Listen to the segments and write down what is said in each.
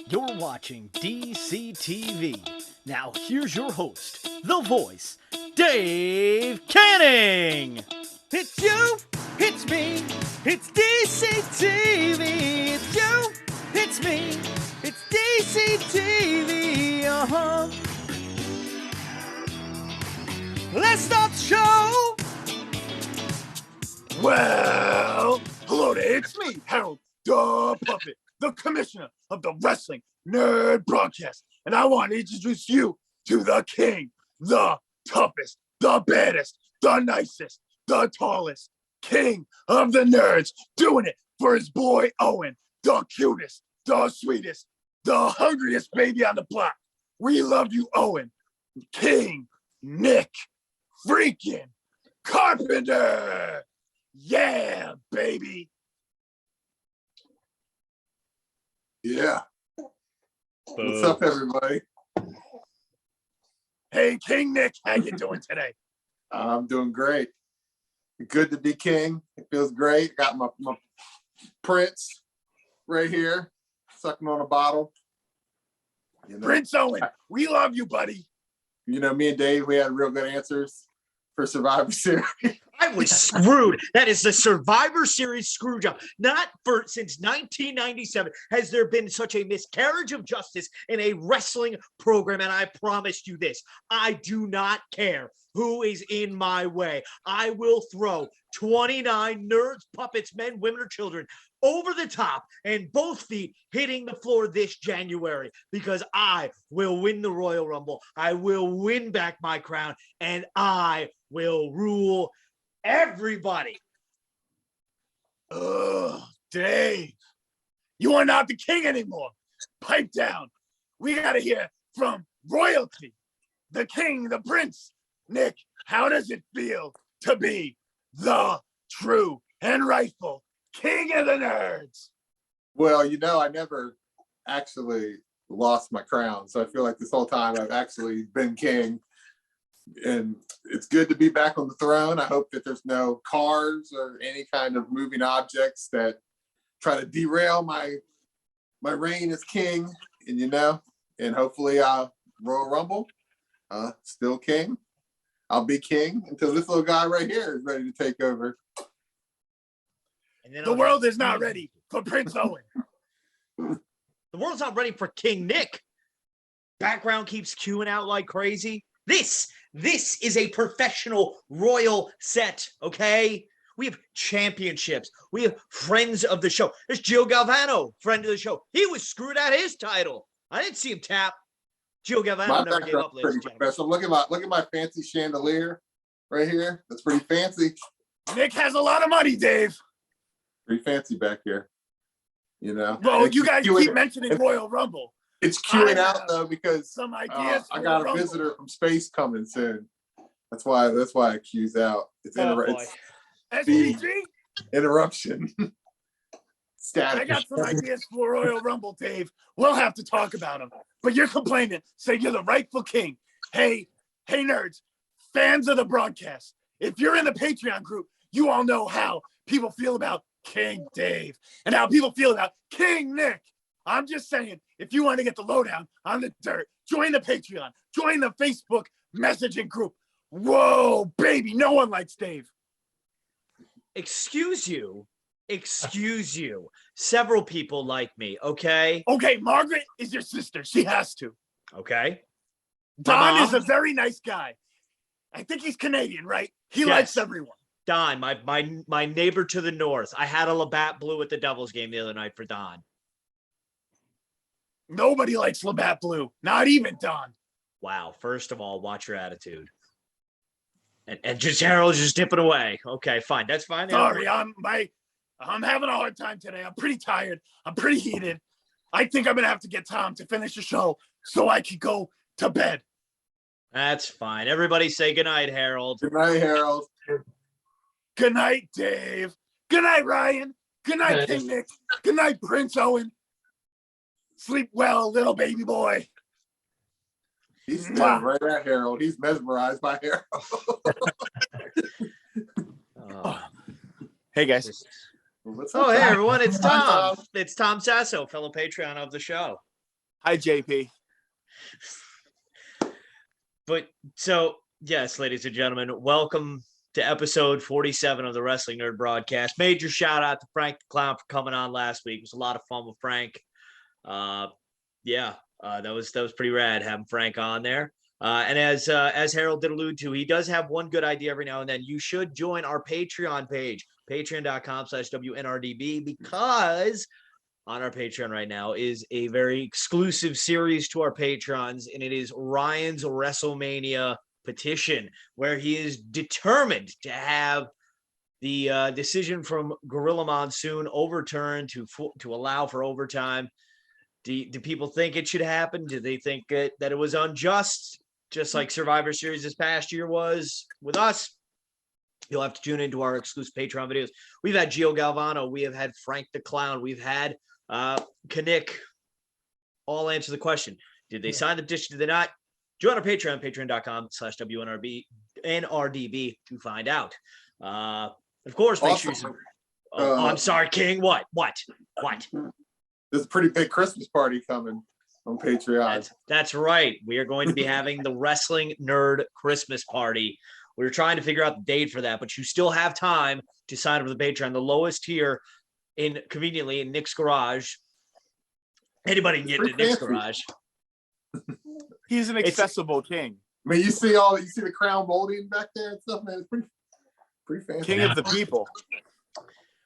You're watching DCTV. Now here's your host, the voice, Dave Canning. It's you, it's me, it's DCTV. It's you, it's me, it's DCTV. Let's start the show. Well, hello there, it's me, Harold, the puppet, the commissioner of the Wrestling N.R.D. Broadcast, and I want to introduce you to the king, the toughest, the baddest, the nicest, the tallest, king of the nerds, doing it for his boy Owen, the cutest, the sweetest, the hungriest baby on the block. We love you, Owen. King Nick freaking Carpenter. Yeah, baby. Yeah. What's up, everybody? Hey, King Nick, how you doing today? I'm doing great. Good to be king. It feels great. Got my Prince right here, sucking on a bottle. You know, Prince Owen, we love you, buddy. You know, me and Dave, we had real good answers for Survivor Series. I was screwed. That is the Survivor Series screw job. Not for since 1997 has there been such a miscarriage of justice in a wrestling program. And I promised you this: I do not care who is in my way. I will throw 29 nerds, puppets, men, women, or children over the top and both feet hitting the floor this January, because I will win the Royal Rumble. I will win back my crown, and I will rule everybody. Ugh, Dave, you are not the king anymore. Pipe down. We got to hear from royalty, the king, the prince. Nick, how does it feel to be the true and rightful king of the nerds? Well, you know, I never actually lost my crown. So I feel like this whole time I've actually been king. And it's good to be back on the throne. I hope that there's no cars or any kind of moving objects that try to derail my reign as king. And you know, and hopefully Royal Rumble, still king. I'll be king until this little guy right here is ready to take over. The world is not ready for Prince Owen. The world's not ready for King Nick. Background keeps queuing out like crazy. This is a professional royal set, okay? We have championships. We have friends of the show. There's Gio Galvano, friend of the show. He was screwed out his title. I didn't see him tap. Gio Galvano never gave up, ladies and gentlemen. Look at my fancy chandelier right here. That's pretty fancy. Nick has a lot of money, Dave. Pretty fancy back here. You know. Well, you guys keep mentioning Royal Rumble. It's queuing out though because some ideas. I got a visitor from space coming soon. That's why it queues out. It's SPG? Interruption. Static. I got some ideas for Royal Rumble, Dave. We'll have to talk about them. But you're complaining, saying you're the rightful king. Hey, nerds, fans of the broadcast, if you're in the Patreon group, you all know how people feel about King Dave and how people feel about King Nick. I'm just saying, if you want to get the lowdown on the dirt, join the Patreon, join the Facebook messaging group. Whoa, baby, no one likes Dave. Excuse you. Several people like me, okay? Okay, Margaret is your sister. She has to. Okay. Don is a very nice guy. I think he's Canadian, right? He likes everyone. Don, my neighbor to the north. I had a Labatt Blue at the Devils game the other night for Don. Nobody likes Labatt Blue, not even Don. Wow. First of all, watch your attitude. And just Harold's just dipping away. Okay, fine. That's fine. Sorry, I'm having a hard time today. I'm pretty tired. I'm pretty heated. I think I'm gonna have to get Tom to finish the show so I can go to bed. That's fine. Everybody say goodnight, Harold. Good night, Harold. Good night, Dave. Good night, Ryan. Good night, King Nick. Good night, Prince Owen. Sleep well, little baby boy. He's staring right at Harold. He's mesmerized by Harold. Hey, guys. What's up, hey, everyone. It's Tom. It's Tom Sasso, fellow Patreon of the show. Hi, JP. But so, yes, ladies and gentlemen, welcome to episode 47 of the Wrestling Nerd Broadcast. Major shout out to Frank the Clown for coming on last week. It was a lot of fun with Frank. That was pretty rad having Frank on there. And as Harold did allude to, he does have one good idea every now and then. You should join our Patreon page, patreon.com/WNRDB, because on our Patreon right now is a very exclusive series to our patrons, and it is Ryan's WrestleMania petition, where he is determined to have the decision from Gorilla Monsoon overturned to allow for overtime. Do people think it should happen? Do they think that it was unjust, just like Survivor Series this past year was with us? You'll have to tune into our exclusive Patreon videos. We've had Gio Galvano. We have had Frank the Clown. We've had Kanik all answer the question. Did they sign the petition? Did they not? Join our Patreon, patreon.com/WNRDB to find out. Of course, make sure you. I'm sorry, King. What? There's a pretty big Christmas party coming on Patreon. That's right. We are going to be having the Wrestling Nerd Christmas party. We were trying to figure out the date for that, but you still have time to sign up for the Patreon. The lowest tier conveniently in Nick's garage. Anybody can get into Nick's garage. He's an accessible king. I mean, you see the crown molding back there and stuff, man. It's pretty fancy. King of the people.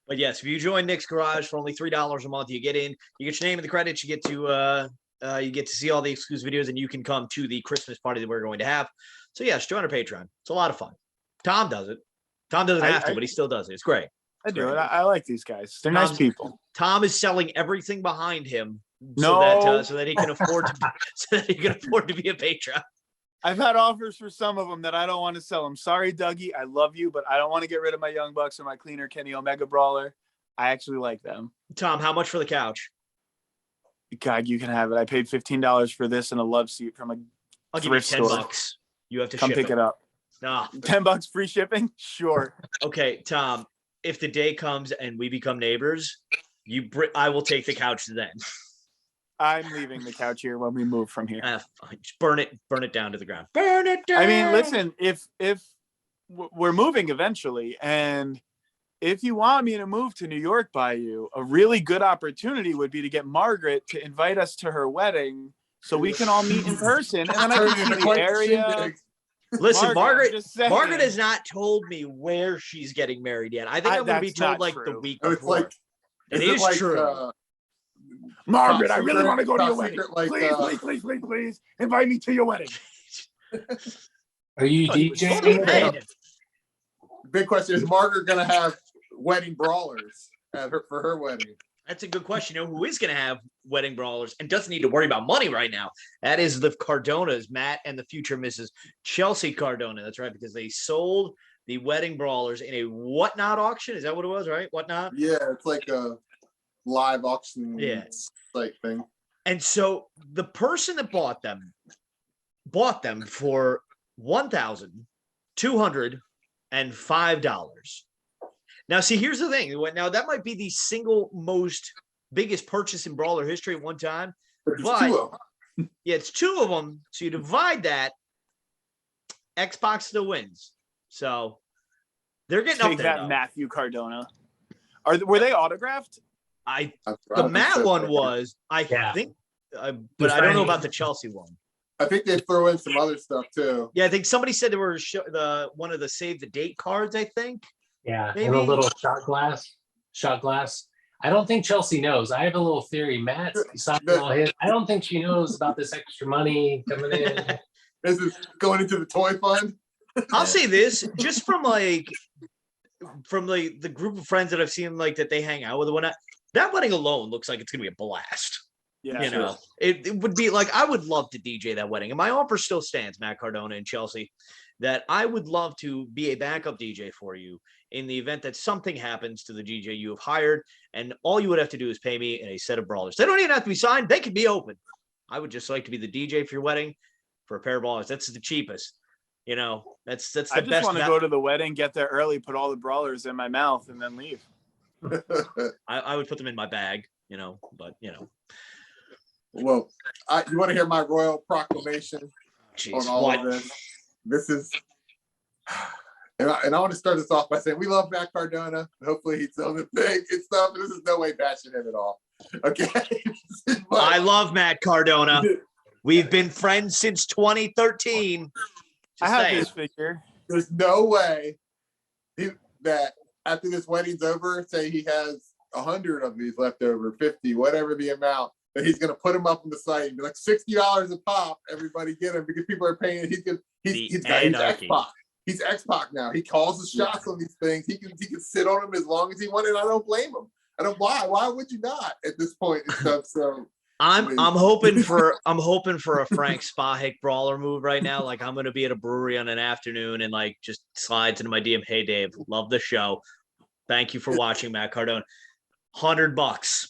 But yes, if you join Nick's garage for only $3 a month, you get in, you get your name in the credits, you get to see all the exclusive videos, and you can come to the Christmas party that we're going to have. So yes, join our Patreon. It's a lot of fun. Tom does it. Tom doesn't have to, but he still does it. It's great. I do it. I like these guys. They're nice people. Tom is selling everything behind him so that he can afford to be a patron. I've had offers for some of them that I don't want to sell them. Sorry, Dougie. I love you, but I don't want to get rid of my Young Bucks or my cleaner Kenny Omega Brawler. I actually like them. Tom, how much for the couch? God, you can have it. I paid $15 for this and a love seat from a I'll give you thrift store. $10. You have to come pick it up. No. $10 free shipping? Sure. Okay, Tom, if the day comes and we become neighbors, I will take the couch then. I'm leaving the couch here when we move from here. Just burn it down to the ground. Burn it down. I mean, listen, if we're moving eventually, and if you want me to move to New York by you, a really good opportunity would be to get Margaret to invite us to her wedding so we can all meet in person, and then I can see the area. Listen, Margaret has not told me where she's getting married yet. I think I'm going to be told like the week before. It is true. Margaret, I really want to go to your wedding. Please, invite me to your wedding. Are you DJing? Big question: is Margaret going to have wedding brawlers for her wedding? That's a good question. You know who is going to have wedding brawlers and doesn't need to worry about money right now? That is the Cardonas, Matt and the future Mrs. Chelsea Cardona. That's right, because they sold the wedding brawlers in a whatnot auction. Is that what it was, right? Whatnot? Yeah, it's like a live auction site thing. And so the person that bought them for $1,205. Now, see, here's the thing. Now, that might be the single most biggest purchase in brawler history at one time. But two of them. Yeah, it's two of them. So you divide that, Xbox still wins. So they're getting up there. That Matthew Cardona. Were they autographed? The Matt one was, I think, but I don't know about the Chelsea one. I think they throw in some other stuff too. Yeah, I think somebody said there were one of the save the date cards, I think. Yeah, maybe. And a little shot glass. I don't think Chelsea knows. I have a little theory. Matt, I don't think she knows about this extra money coming in. This is going into the toy fund. I'll say this, just from the group of friends that I've seen that they hang out with and whatnot, that wedding alone looks like it's gonna be a blast. Yeah, you know, it would be like, I would love to DJ that wedding, and my offer still stands, Matt Cardona and Chelsea, that I would love to be a backup DJ for you in the event that something happens to the DJ you have hired, and all you would have to do is pay me in a set of brawlers. They don't even have to be signed; they can be open. I would just like to be the DJ for your wedding for a pair of brawlers. That's the cheapest. You know, that's the best. I just want to go to the wedding, get there early, put all the brawlers in my mouth, and then leave. I would put them in my bag, but Well, you want to hear my royal proclamation Jeez, on all what? of this? This is, and I want to start this off by saying we love Matt Cardona. Hopefully he's on the thing and stuff. This is no way bashing him at all. Okay. I love Matt Cardona. We've been friends since 2013. I Just have saying. his figure. There's no way that after this wedding's over, say he has 100 of these left over, 50, whatever the amount, that he's going to put them up on the site and be like $60 a pop. Everybody get him because people are paying. He's X-Pac. He's X-Pac now. He calls the shots on these things. He can sit on them as long as he wanted. I don't blame him. I don't. Why would you not at this point and stuff? So I'm hoping for a Frank Spahik brawler move right now. Like I'm gonna be at a brewery on an afternoon and like just slides into my DM. Hey Dave, love the show. Thank you for watching, Matt Cardona. $100.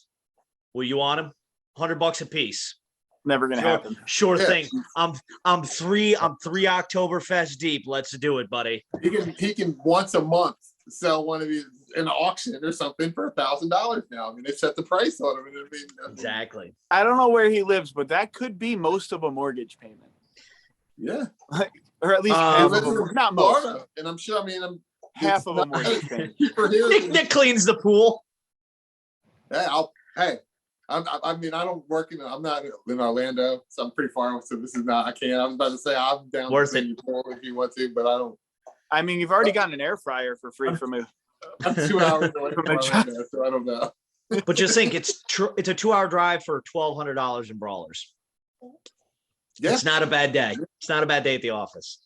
Will you want him? $100 a piece. Never gonna happen. Sure thing. I'm three Oktoberfest deep. Let's do it, buddy. He can once a month sell one of these in an auction or something for $1,000 now. I mean, they set the price on him. Exactly. I don't know where he lives, but that could be most of a mortgage payment. Yeah. Or at least half of a, not most. Florida, and I'm sure. I mean, Half of a mortgage payment. Nick cleans the pool. I mean, I don't work I'm not in Orlando, so I'm pretty far. So this is not. I can't. I was about to say I'm down Worth to it if you want to, but I don't. I mean, you've already gotten an air fryer for free from me. I'm 2 hours away from Orlando, so I don't know. But just think, it's a 2-hour drive for $1,200 in brawlers. Yeah. It's not a bad day. It's not a bad day at the office.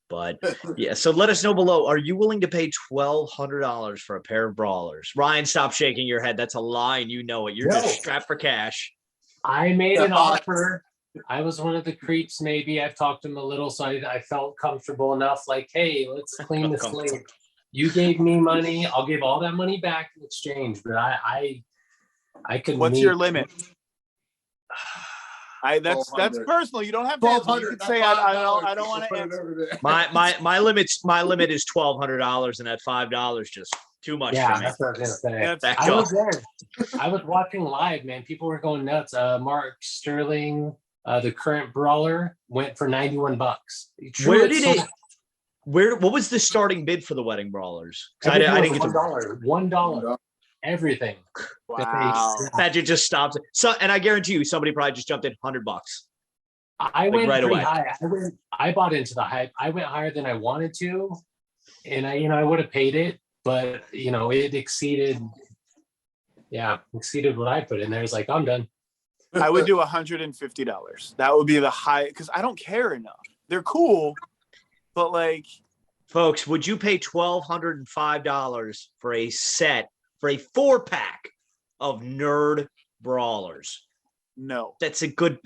But yeah, so let us know below. Are you willing to pay $1,200 for a pair of brawlers? Ryan, stop shaking your head. That's a lie, and you know it. You're just strapped for cash. I made an offer. I was one of the creeps, maybe. I've talked to him a little, so I felt comfortable enough. Like, hey, let's clean the slate. You gave me money. I'll give all that money back in exchange. But I couldn't. What's your limit? That's personal. You don't have to answer. You can say I don't want to answer. My limit is $1,200, and that $5 just too much for me. That's what I was gonna say. I was there. I was watching live, man. People were going nuts. Mark Sterling, the current brawler, went for $91. What was the starting bid for the Wedding Brawlers? I didn't get $1. Everything. Wow. Imagine just stopped. So, and I guarantee you, somebody probably just jumped in $100. I went right away. High. I bought into the hype. I went higher than I wanted to, and I would have paid it, but it exceeded what I put in there. It's like, I'm done. I would do $150. That would be the high, because I don't care enough. They're cool, but like, folks, would you pay $1,205 for a set for a 4-pack of N.R.D. Brawlers? No. That's a good.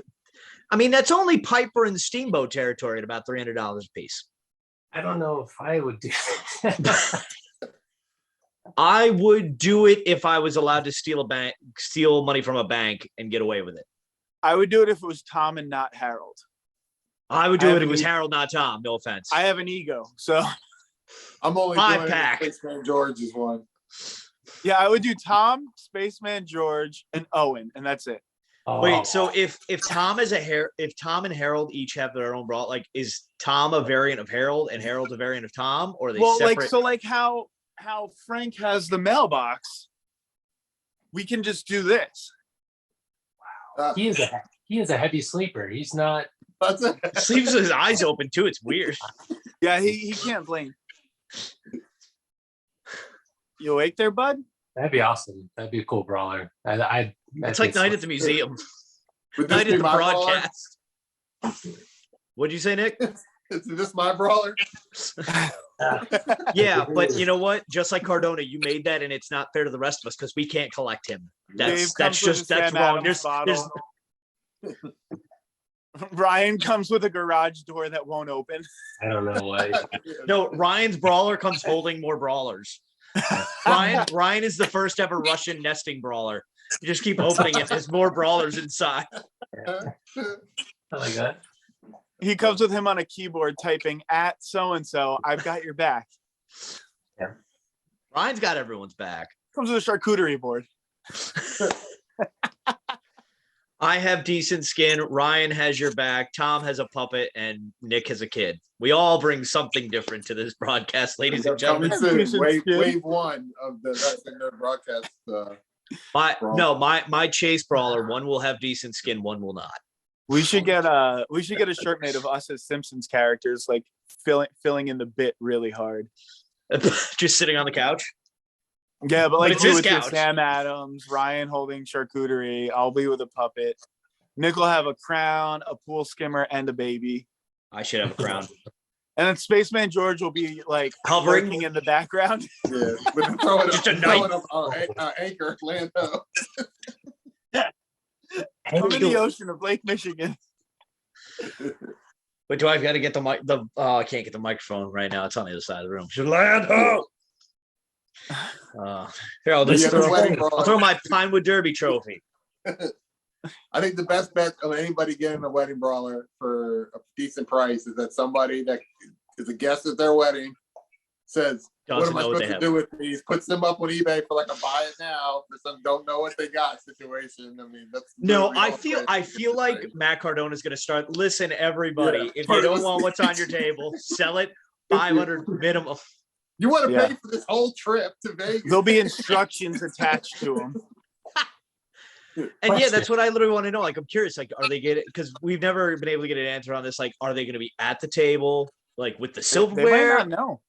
I mean, that's only Piper and Steamboat territory at about $300 a piece. I don't know if I would do that. I would do it if I was allowed to steal money from a bank and get away with it. I would do it if it was Tom and not Harold. I would do it if it was Harold, not Tom. No offense. I have an ego, so I'm only 5-pack. Spaceman George is one. Yeah, I would do Tom, Spaceman George, and Owen, and that's it. Oh. Wait, so if Tom and Harold each have their own brawl, like is Tom a variant of Harold and Harold's a variant of Tom, or are they separate? Like how Frank has the mailbox, we can just do this. Wow. He is a heavy sleeper. He's not. Sleeps with his eyes open too. It's weird. Yeah, he can't blink. You awake there, bud? That'd be awesome. That'd be a cool brawler. It's like night at the museum. Would Night this at be the my broadcast. What'd you say, Nick? Is this my brawler? Yeah, but you know what? Just like Cardona, you made that, and it's not fair to the rest of us because we can't collect him. That's wrong. There's Ryan comes with a garage door that won't open. I don't know why. No, Ryan's brawler comes holding more brawlers. Ryan is the first ever Russian nesting brawler. You just keep opening it. There's more brawlers inside. I like that. He comes with him on a keyboard typing at so-and-so, I've got your back. Yeah. Ryan's got everyone's back. Comes with a charcuterie board. I have decent skin. Ryan has your back. Tom has a puppet, and Nick has a kid. We all bring something different to this broadcast, ladies and Coming gentlemen. soon, wave one of the Wrestling N.R.D. Broadcast. My chase brawler. One will have decent skin. One will not. We should get a shirt made of us as Simpsons characters, like filling in the bit really hard. Just sitting on the couch. Yeah, but like it's his with your couch. Sam Adams, Ryan holding charcuterie. I'll be with a puppet. Nick will have a crown, a pool skimmer, and a baby. I should have a crown. And then Spaceman George will be like Hovering. lurking in the background. Yeah, with throwing Just a throwing knife. our anchor Lando. I'm in the ocean of Lake Michigan. But do I got to get the mic? I can't get the microphone right now. It's on the other side of the room. Lando. Here, I'll just throw my Pinewood Derby trophy. I think the best bet of anybody getting a wedding brawler for a decent price is that somebody that is a guest at their wedding says, "What am I supposed to do with these?" Puts them up on eBay for like a buy it now for some don't know what they got situation. I mean, that's no. I feel like Matt Cardona is going to start. Listen, everybody, if you don't want what's on your table, sell it. 500 minimum. You want to pay for this whole trip to Vegas? There'll be instructions attached to them. And yeah, that's what I literally want to know. Like, I'm curious. Like, are they getting? Because we've never been able to get an answer on this. Like, are they going to be at the table, like with the silverware? They might not know.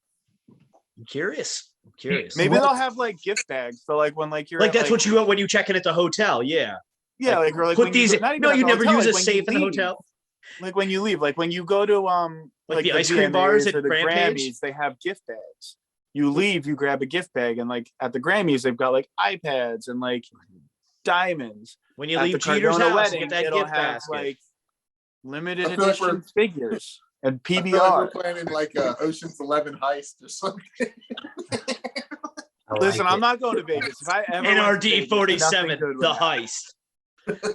I'm curious. Maybe they'll have like gift bags. So like when like you're like that's what you want when you check in at the hotel. Yeah. Yeah, like or like put these. No, you never use a safe in the hotel. Like when you leave, like when you go to like the ice cream bars at the Rampage? Grammys, they have gift bags. You leave, you grab a gift bag, and like at the Grammys, they've got like iPads and like diamonds. When you leave Cheater's house, wedding, get that it'll gift have basket. like limited edition figures and PBR. Like we're planning like a Ocean's 11 heist or something. Listen, I'm not going to Vegas. If I ever N.R.D. 47, the heist.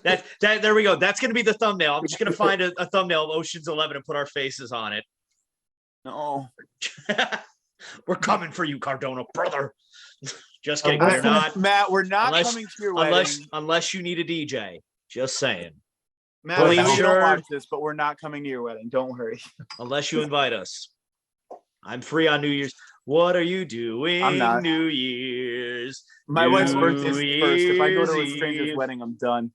That there we go. That's going to be the thumbnail. I'm just going to find a thumbnail of Ocean's 11 and put our faces on it. No. We're coming for you, Cardona, brother. Just kidding. We're not. Matt, we're not coming to your wedding. Unless you need a DJ. Just saying. Matt, I know you don't watch this, but we're not coming to your wedding. Don't worry. Unless you invite us. I'm free on New Year's. What are you doing? I'm not. New Year's. My wife's birthday is first. If I go to a stranger's wedding, I'm done.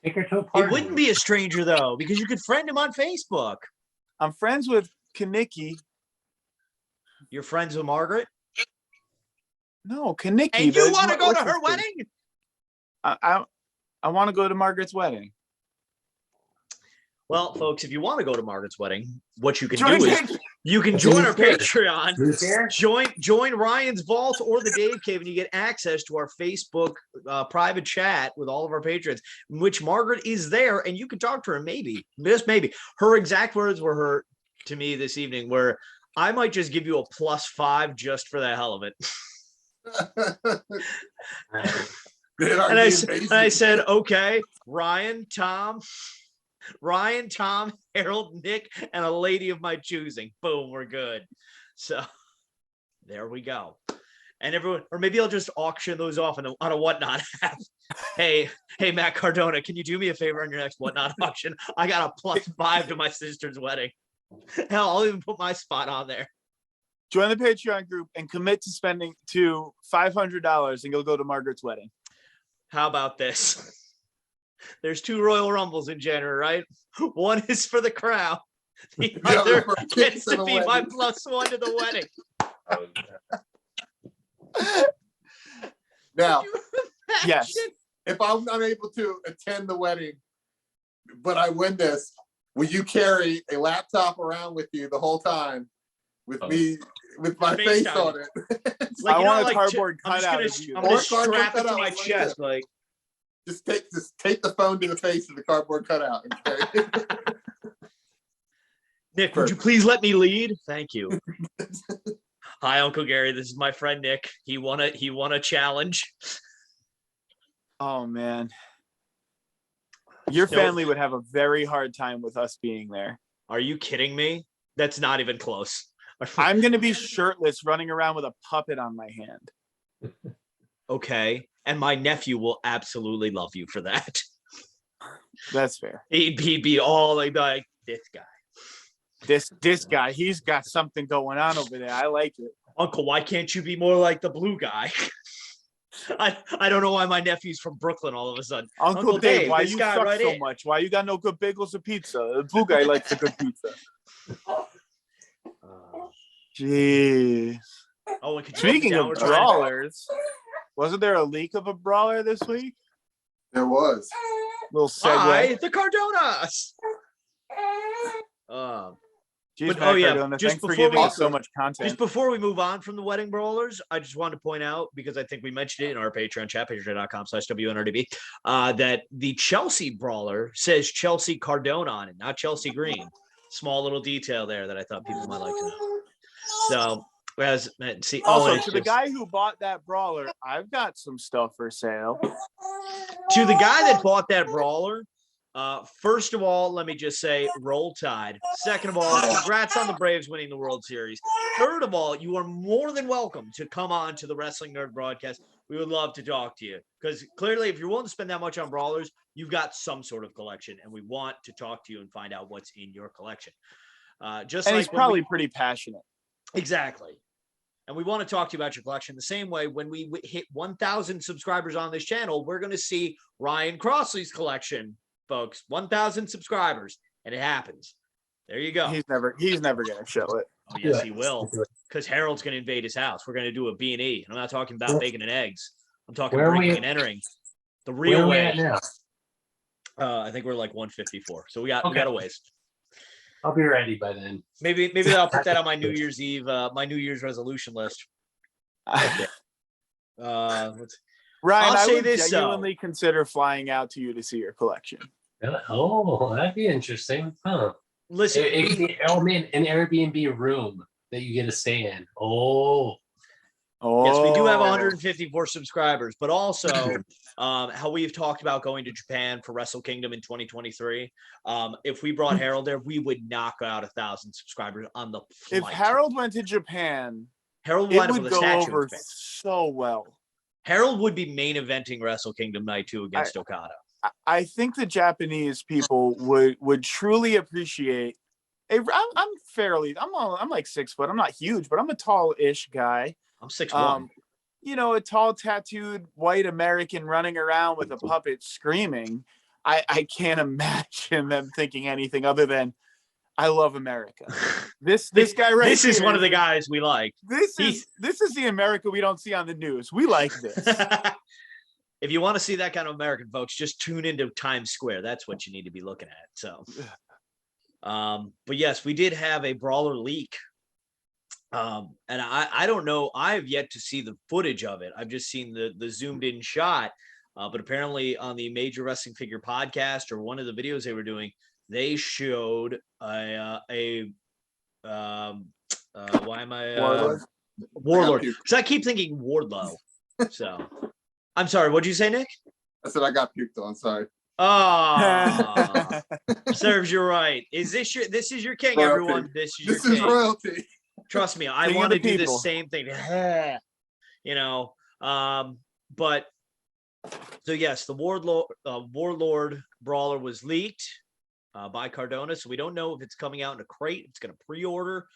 Take her to a party. It wouldn't be a stranger though, because you could friend him on Facebook. I'm friends with Kaniki. You're friends with Margaret? No, Kaniki. And you want to go to her wedding? I want to go to Margaret's wedding. Well, folks, if you want to go to Margaret's wedding, what you can do is you can join our Patreon, join Ryan's Vault or the Dave Cave, and you get access to our Facebook private chat with all of our patrons, in which Margaret is there, and you can talk to her. Maybe, just maybe, her exact words were to me this evening, where I might just give you a +5 just for the hell of it. And I said, okay, Ryan, Tom, Harold, Nick, and a lady of my choosing. Boom, we're good. So there we go. And everyone, or maybe I'll just auction those off on a Whatnot app. Hey, Matt Cardona, can you do me a favor on your next Whatnot auction? I got a +5 to my sister's wedding. Hell, I'll even put my spot on there. Join the Patreon group and commit to spending to $500, and you'll go to Margaret's wedding. How about this? There's 2 Royal Rumbles in January, right? One is for the crown. The other gets to be my +1 to the wedding. Now, yes. If I'm not able to attend the wedding, but I win this, will you carry a laptop around with you the whole time with me, with my face on it? Like, I want a cardboard cutout of you. I'm going to strap it to my chest. Like, just take the phone to the face of the cardboard cutout. Okay? Nick, would you please let me lead? Thank you. Hi, Uncle Gary. This is my friend Nick. He won a challenge. Oh man, your family would have a very hard time with us being there. Are you kidding me? That's not even close. I'm going to be shirtless, running around with a puppet on my hand. Okay, and my nephew will absolutely love you for that. That's fair. He'd be all like this guy. This guy, he's got something going on over there. I like it. Uncle, why can't you be more like the blue guy? I don't know why my nephew's from Brooklyn all of a sudden. Uncle Dave, why this you guy suck right so in. much? Why you got no good bagels or pizza? The blue guy likes the good pizza. Jeez. Oh, and Speaking of brawlers, wasn't there a leak of a brawler this week? There was. Little segue. Hi, the Cardonas. Jeez, But, Matt oh, yeah, Cardona, just thanks for before giving we- us so much content. Just before we move on from the Wedding Brawlers, I just wanted to point out, because I think we mentioned it in our Patreon chat, patreon.com/WNRDB, that the Chelsea Brawler says Chelsea Cardona on it, not Chelsea Green. Small little detail there that I thought people might like to know. So, see, Also, to the guy who bought that brawler, I've got some stuff for sale. To the guy that bought that brawler, first of all, let me just say, roll tide. Second of all, congrats on the Braves winning the World Series. Third of all, you are more than welcome to come on to the Wrestling Nerd Broadcast. We would love to talk to you, because clearly, if you're willing to spend that much on brawlers, you've got some sort of collection, and we want to talk to you and find out what's in your collection. And he's probably pretty passionate. Exactly. And we want to talk to you about your collection the same way when we hit 1,000 subscribers on this channel, we're going to see Ryan Crossley's collection, folks. 1,000 subscribers, and it happens. There you go. He's never going to show it. Oh, yes, he will, because Harold's going to invade his house. We're going to do a B&E. I'm not talking about bacon and eggs. I'm talking breaking and entering the real way. Now? I think we're like 154. So we got a ways. I'll be ready by then. Maybe I'll put that on my New Year's Eve, my New Year's resolution list. Ryan, I'll I say would this, genuinely consider flying out to you to see your collection. Oh, that'd be interesting. Huh. Listen, It could be, oh man, an Airbnb room that you get to stay in. Oh. Yes, we do have 154 subscribers, but also how we've talked about going to Japan for Wrestle Kingdom in 2023. If we brought Harold there, we would knock out 1,000 subscribers on the flight. If Harold went to Japan, Harold it would would go over so well. Harold would be main eventing Wrestle Kingdom Night 2 against Okada. I think the Japanese people would truly appreciate. I'm like 6 foot. I'm not huge, but I'm a tall-ish guy. I'm 6'1". You know, a tall, tattooed white American running around with a puppet screaming. I can't imagine them thinking anything other than, I love America. This guy right This here, is one of the guys we like. This is the America we don't see on the news. We like this. If you want to see that kind of American, folks, just tune into Times Square. That's what you need to be looking at. So, but yes, we did have a brawler leak. And I don't know. I have yet to see the footage of it. I've just seen the zoomed in shot. But apparently on the Major Wrestling Figure podcast, or one of the videos they were doing, they showed Warlord. Because I keep thinking Wardlow. So I'm sorry. What'd you say, Nick? I said I got puked on. Sorry. Oh, serves you right. This is your king, royalty. Everyone. This is king. Royalty. Trust me, I want to do the people. same thing. You know, but so yes, the Warlord Brawler was leaked by Cardona, so we don't know if it's coming out in a crate. It's going to pre-order.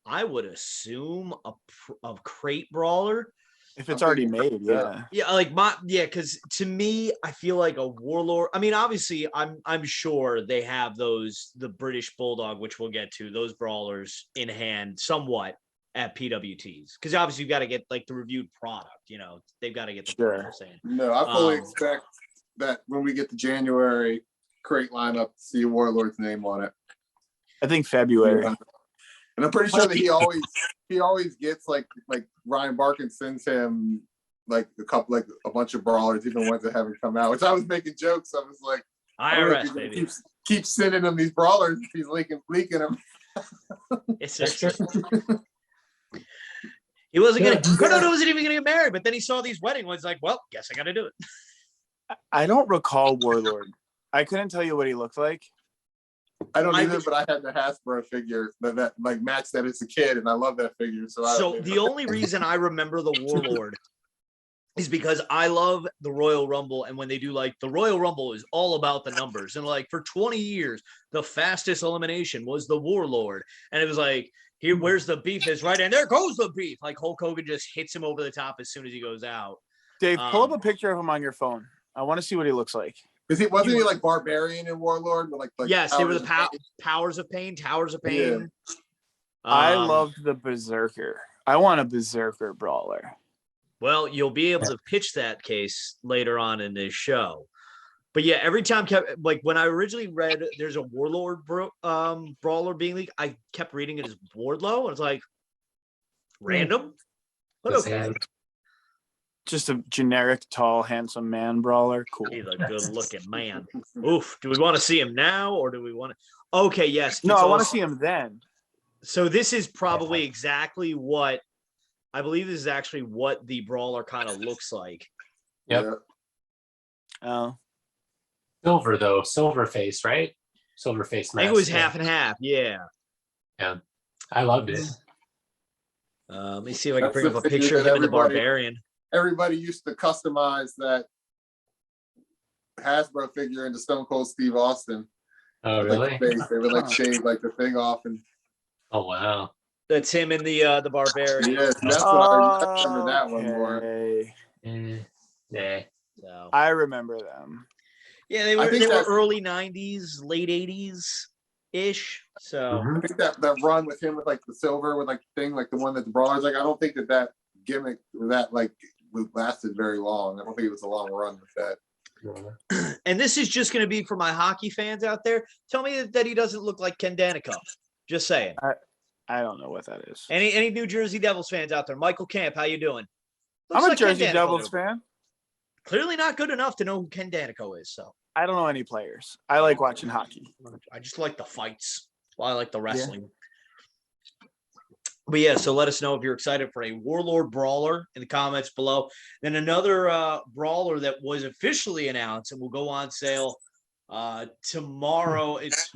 I would assume a crate brawler. If it's already made, yeah. Yeah, because to me, I feel like a Warlord. I mean, obviously, I'm sure they have the British Bulldog, which we'll get to, those brawlers in hand somewhat at PWTs. Because obviously, you've got to get like the reviewed product. You know, they've got to get the brawlers in. No, I fully expect that when we get the January crate lineup, to see Warlord's name on it. I think February. Yeah. And I'm pretty sure that he always gets like Ryan Barkin sends him like a bunch of brawlers, even ones that haven't come out. Which I was making jokes. I was like, IRS baby, keep sending him these brawlers if he's leaking them. It's just he wasn't gonna. Cardona wasn't even gonna get married, but then he saw these wedding ones. Like, well, guess I got to do it. I don't recall Warlord. I couldn't tell you what he looked like. I don't either, but I had the Hasbro figure that like matched that as a kid, and I love that figure. So the only reason I remember the Warlord is because I love the Royal Rumble. And when they do like the Royal Rumble is all about the numbers. And like for 20 years, the fastest elimination was the Warlord. And it was like, here, where's the beef is right. And there goes the beef. Like Hulk Hogan just hits him over the top as soon as he goes out. Dave, pull up a picture of him on your phone. I want to see what he looks like. Wasn't he like Barbarian and Warlord? With like yes, they were the Powers of Pain? Towers of Pain. Yeah. I loved the Berserker. I want a Berserker brawler. Well, you'll be able to pitch that case later on in this show. But yeah, every time, like when I originally read there's a Warlord brawler being leaked, I kept reading it as Wardlow. And it's like, random? But okay. Just a generic, tall, handsome man brawler. Cool. He's a good-looking man. Oof. Do we want to see him now or do we want to? Okay, yes. No, I want to see him then. So this is probably exactly what I believe this is actually what the brawler kind of looks like. Yep. Oh. Silver though, silver face, right? Silver face. I think it was half and half. Yeah. Yeah. I loved it. Let me see if I can bring up a picture of him in the Barbarian. Everybody used to customize that Hasbro figure into Stone Cold Steve Austin. Oh, really? Like they would like shave like the thing off and. Oh wow. That's him in the Barbarian. Yes, that's what I remember that one more. Yeah. So. I remember them. Yeah, they were early 90s, late 80s ish. So I think that run with him with like the silver with like the thing, like the one that the brawlers like, I don't think that gimmick or that like lasted very long. I don't think it was a long run with that. And this is just going to be for my hockey fans out there. Tell me that he doesn't look like Ken Danico. Just saying. I don't know what that is. Any New Jersey Devils fans out there? Michael Camp, how you doing? I'm a Jersey Devils fan. Clearly not good enough to know who Ken Danico is. So I don't know any players. I like watching hockey. I just like the fights. Well, I like the wrestling. Yeah. But yeah, so let us know if you're excited for a Warlord brawler in the comments below. Then another brawler that was officially announced and will go on sale tomorrow. It's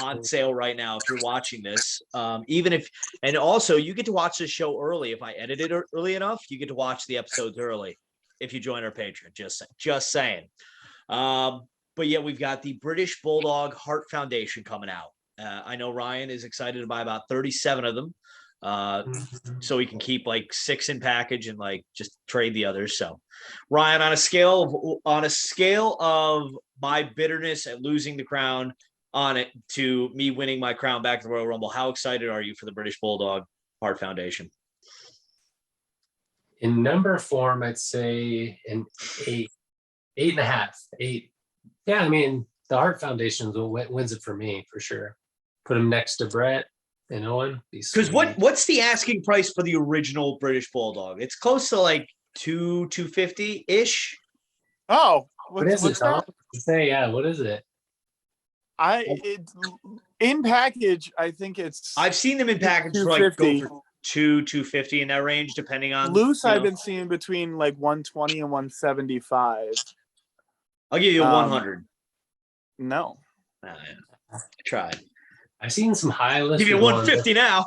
on sale right now if you're watching this. And also you get to watch this show early. If I edit it early enough, you get to watch the episodes early if you join our Patreon. Just saying. But yeah, we've got the British Bulldog Heart Foundation coming out. I know Ryan is excited to buy about 37 of them. So we can keep like 6 in package and like just trade the others. So Ryan, on a scale of my bitterness at losing the crown on it to me winning my crown back to the Royal Rumble, how excited are you for the British Bulldog Heart Foundation? In number form, I'd say an 8.5. 8. Yeah, I mean the Heart Foundation wins it for me for sure. Put him next to Brett and Owen. Because what's the asking price for the original British Bulldog? It's close to like $250 ish. Oh, what is it? Say what is it? In package, I think it's. I've seen them in package for like go for $250 in that range, depending on loose. I've been seeing between like 120 and 175. I'll give you 100. No, I tried. I've seen some high list. Give you 150 now.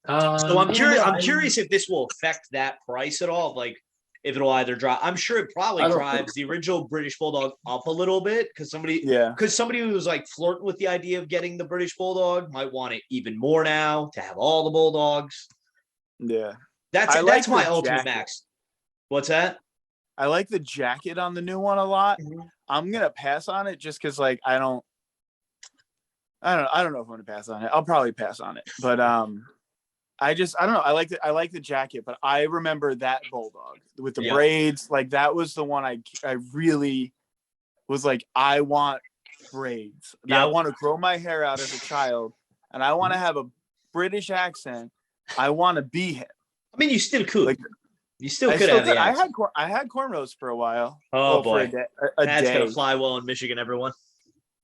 So I'm curious. I'm curious if this will affect that price at all. Like if it'll either drop. I'm sure it probably drives the original British Bulldog up a little bit because somebody who was like flirting with the idea of getting the British Bulldog might want it even more now to have all the Bulldogs. Yeah, that's my ultimate max. What's that? I like the jacket on the new one a lot. Mm-hmm. I'm gonna pass on it just because like I don't know if I'm gonna pass on it. I'll probably pass on it, but I don't know. I like the jacket, but I remember that Bulldog with the braids. Like that was the one I really was like, I want braids. I want to grow my hair out as a child, and I want to have a British accent. I want to be him. I mean, you still could. Like, you still could have the accent. I had cornrows for a while. Oh boy, that's gonna fly well in Michigan, everyone.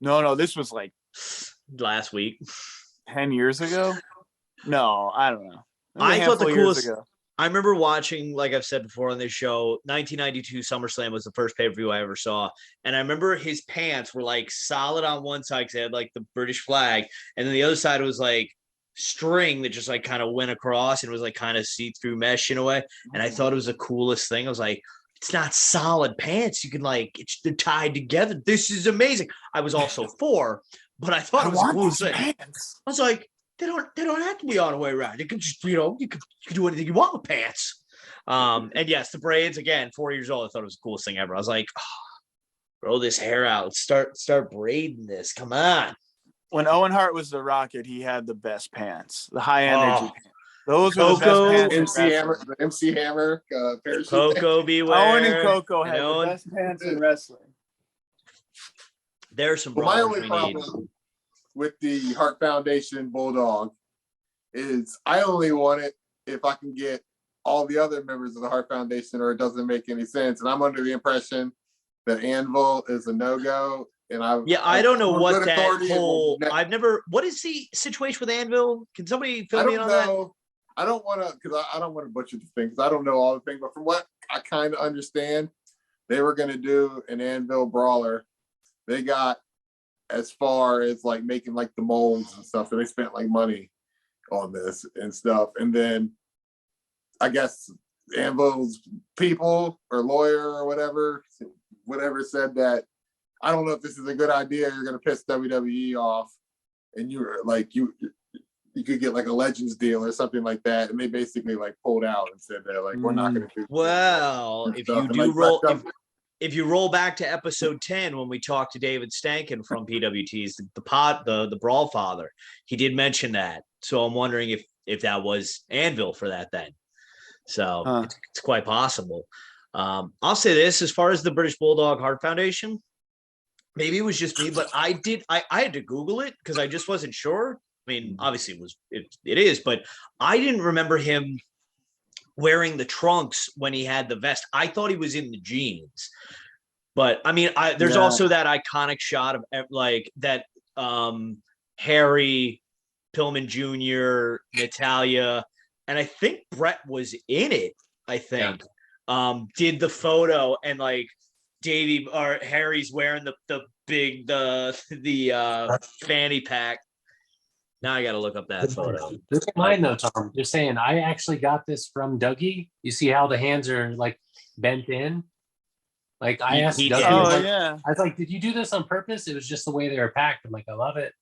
No, this was like last week, 10 years ago. No, I don't know. I thought the coolest. I remember watching, like I've said before on this show, 1992 SummerSlam was the first pay-per-view I ever saw, and I remember his pants were like solid on one side because they had like the British flag, and then the other side was like string that just like kind of went across and was like kind of see-through mesh in a way. And I thought it was the coolest thing. I was like, it's not solid pants. You can like, they're tied together. This is amazing. I was also 4, but I thought it was the coolest thing. Pants. I was like, they don't have to be all the way around. You can just, you can do anything you want with pants. And yes, the braids again, 4 years old. I thought it was the coolest thing ever. I was like, grow this hair out. Start braiding this. Come on. When Owen Hart was the Rocket, he had the best pants, the high energy pants. Those were Coco, the best pants. The MC Hammer parachute. Coco beware. Owen and Coco had the best pants in wrestling. There's some. Well, my only problem with the Hart Foundation Bulldog is I only want it if I can get all the other members of the Hart Foundation, or it doesn't make any sense. And I'm under the impression that Anvil is a no-go. And I don't know what that whole. I've never. What is the situation with Anvil? Can somebody fill me in on that? I don't want to, because I don't want to butcher the thing, because I don't know all the things. But from what I kind of understand, they were going to do an Anvil Brawler. They got as far as like making like the molds and stuff, and they spent like money on this and stuff. And then I guess Anvil's people or lawyer or whatever said that, I don't know if this is a good idea. You're going to piss WWE off, and you're like, you could get like a Legends deal or something like that. And they basically like pulled out and said that like, we're not going to do. Well, if you do roll, if you roll back to episode 10, when we talked to David Stankin from PWT's, the Brawl Father, he did mention that. So I'm wondering if that was Anvil for that then. So it's quite possible. I'll say this, as far as the British Bulldog Hart Foundation, maybe it was just me, but I had to Google it because I just wasn't sure. I mean, obviously it is, but I didn't remember him wearing the trunks when he had the vest. I thought he was in the jeans, but I mean, there's also that iconic shot of like that Harry, Pillman Jr., Natalia, and I think Brett was in it. I think did the photo, and like Davey or Harry's wearing the big fanny pack. Now I got to look up that photo. Look at mine though, Tom. You're saying I actually got this from Dougie. You see how the hands are like bent in? Like I asked Dougie. I was like, did you do this on purpose? It was just the way they were packed. I'm like, I love it.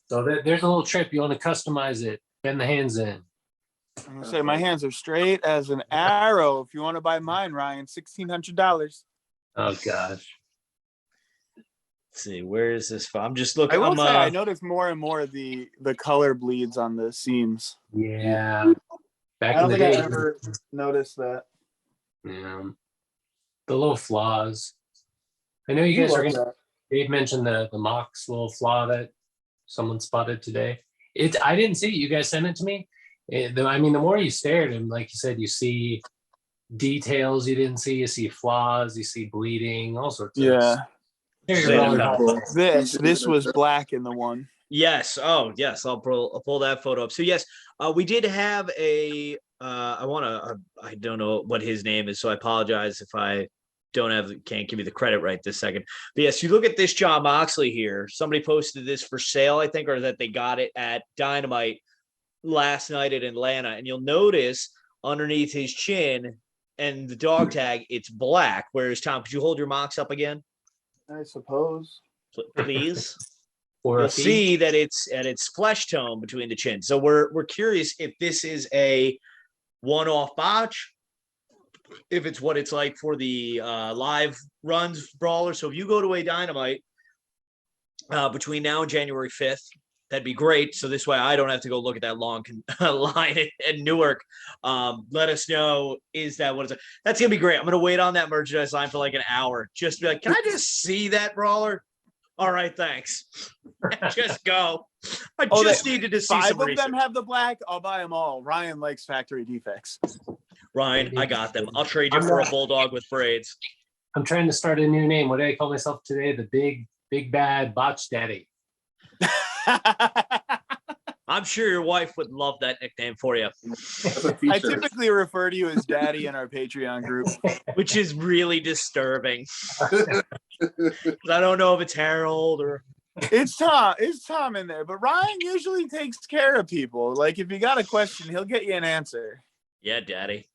So there's a little trip. You want to customize it, bend the hands in. I'm gonna say my hands are straight as an arrow. If you want to buy mine, Ryan, $1,600. Oh gosh. Let's see, where is this from? I'm just looking. I will say I noticed more and more the color bleeds on the seams. Yeah. Back in the day. I ever noticed that. Yeah. The little flaws. I know you guys are gonna. Dave mentioned the Mox little flaw that someone spotted today. I didn't see it. You guys sent it to me. I mean, the more you stare at him, like you said, you see details you didn't see. You see flaws. You see bleeding. All sorts of. Yeah. This was black in the one. Yes. Oh, yes. I'll pull that photo up. So yes, we did have a. I don't know what his name is, so I apologize if I can't give you the credit right this second. But yes, you look at this Jon Moxley here. Somebody posted this for sale, I think, or that they got it at Dynamite last night at Atlanta, and you'll notice underneath his chin and the dog tag, it's black. Whereas Tom, could you hold your Mox up again? I suppose. Please. You'll see that it's flesh tone between the chin. So we're curious if this is a one-off botch, if it's what it's like for the live runs brawler. So if you go to a Dynamite between now and January 5th, that'd be great. So this way I don't have to go look at that long line at Newark. Let us know, is that what it's like? That's going to be great. I'm going to wait on that merchandise line for like an hour. Just be like, can I just see that brawler? All right, thanks. Just go. I just needed to see 5 some of research. them have the black. I'll buy them all. Ryan likes factory defects. Ryan, I got them. I'll trade you for a bulldog with braids. I'm trying to start a new name. What do I call myself today? The big bad botch daddy. I'm sure your wife would love that nickname for you. I typically refer to you as daddy in our Patreon group, which is really disturbing. I don't know if it's Harold or It's Tom in there, but Ryan usually takes care of people. Like if you got a question, he'll get you an answer. Yeah, Daddy.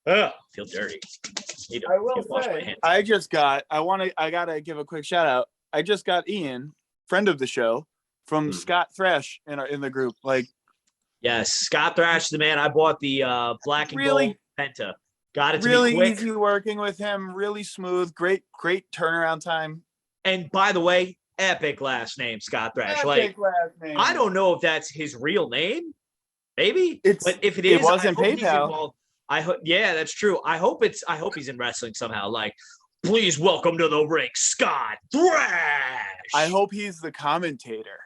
Oh, feel dirty. I will say, I gotta give a quick shout out. I just got Ian, friend of the show, from Scott Thrash in the group. Like, yes, Scott Thrash, the man. I bought the black and gold Penta. Got it to really me quick. easy working with him. Really smooth. Great turnaround time. And by the way, epic last name, Scott Thrash. Epic like, last name. I don't know if that's his real name. Maybe, but if it wasn't PayPal. Yeah, that's true. I hope he's in wrestling somehow. Like, please welcome to the ring, Scott Thrash. I hope he's the commentator.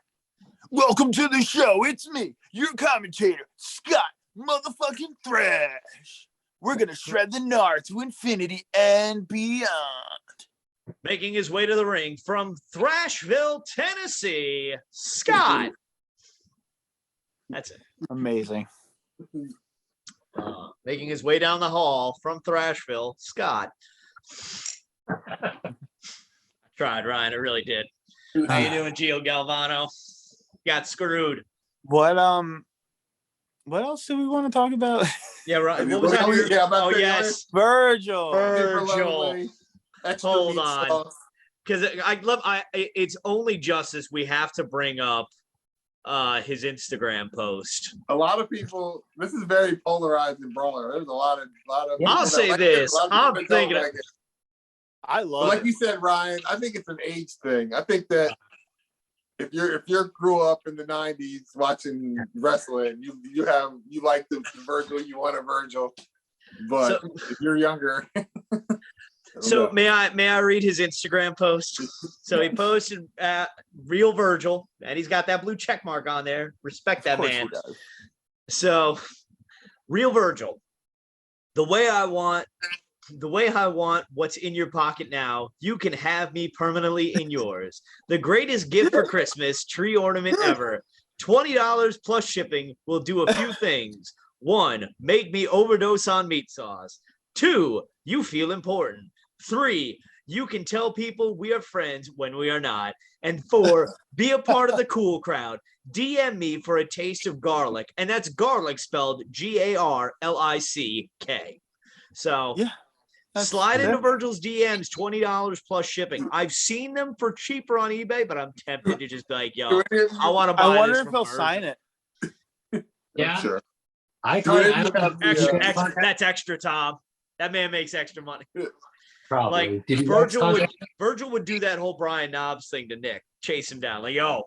Welcome to the show. It's me, your commentator, Scott motherfucking Thrash. We're gonna shred the N.R.D to infinity and beyond. Making his way to the ring from Thrashville, Tennessee, Scott. That's it. Amazing. Making his way down the hall from Thrashville, Scott. I tried, Ryan. I really did. How you doing, Gio Galvano? Got screwed. What else do we want to talk about? Yeah, right. What was that? Oh, yes. Virgil. Hold on. Because it's only justice we have to bring up his Instagram post. A lot of people, this is very polarized in Brawler. There's a lot of I'll say this. I'm thinking I love like you said, Ryan, I think it's an age thing. I think that if you grew up in the 90s watching wrestling, you like the Virgil, you want a Virgil. But if you're younger. So may I read his Instagram post? So he posted real Virgil, and he's got that blue check mark on there. Respect that man. So real Virgil, the way I want what's in your pocket now, you can have me permanently in yours. The greatest gift for Christmas, tree ornament ever. $20 plus shipping will do a few things. 1, make me overdose on meat sauce. 2, you feel important. 3, you can tell people we are friends when we are not. And 4, be a part of the cool crowd. DM me for a taste of garlic. And that's garlic spelled Garlick. So yeah, slide into Virgil's DMs, $20 plus shipping. I've seen them for cheaper on eBay, but I'm tempted to just be like, yo, I want to buy this. I wonder if he'll sign it. Yeah. Sure. That's extra, Tom. That man makes extra money. Probably. Like Virgil would do that whole Brian Knobs thing to Nick, chase him down. Like, yo.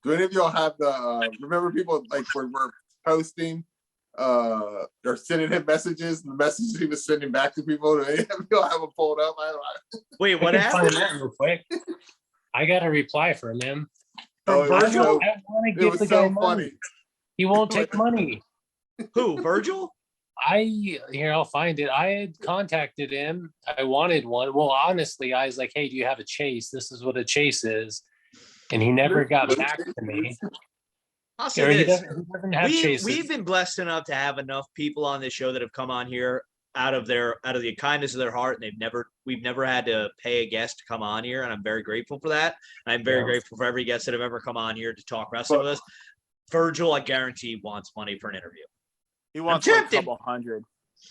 Do any of y'all have the remember people like when we're posting or sending him messages and the messages he was sending back to people? Do any of y'all have them pulled up? Wait, what happened? Find that real quick. I got a reply from him. Virgil? I want to give the guy money. He won't take money. Who? Virgil? I'll find it. I had contacted him. I wanted one. Well, honestly, I was like, hey, do you have a chase? This is what a chase is. And he never got back to me. I'll say this. He doesn't have chases. We've been blessed enough to have enough people on this show that have come on here out of the kindness of their heart, and we've never had to pay a guest to come on here, and I'm very grateful for that. I'm very grateful for every guest that have ever come on here to talk wrestling with us. Virgil, I guarantee, wants money for an interview. He wants like a couple hundred.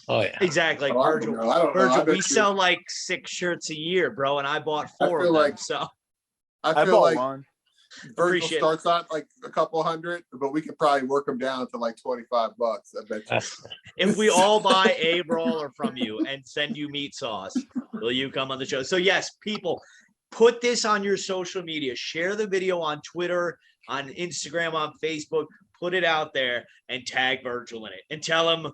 Oh yeah, exactly. Like Virgil, we sell like 6 shirts a year, bro, and I bought 4 of them. So I feel like one. Virgil starts out like a couple hundred, but we could probably work them down to like $25. I bet you. If we all buy a brawler from you and send you meat sauce, will you come on the show? So yes, people, put this on your social media. Share the video on Twitter, on Instagram, on Facebook. Put it out there and tag Virgil in it and tell him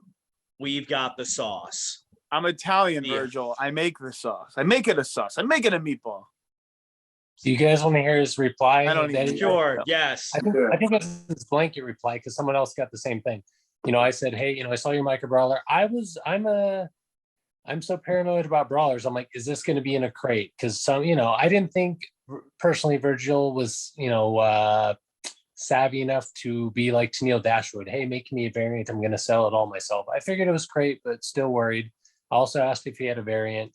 we've got the sauce. I'm Italian, Virgil. I make the sauce. I make it a sauce. I make it a meatball. Do you guys want to hear his reply? I don't even Sure. Yes. I think it's his blanket reply because someone else got the same thing. I said, hey, I saw your micro brawler. I'm so paranoid about brawlers. I'm like, is this going to be in a crate? Because I didn't think personally Virgil was, savvy enough to be like Tennille Dashwood. Hey, make me a variant. I'm going to sell it all myself. I figured it was crate, but still worried. I also asked if he had a variant.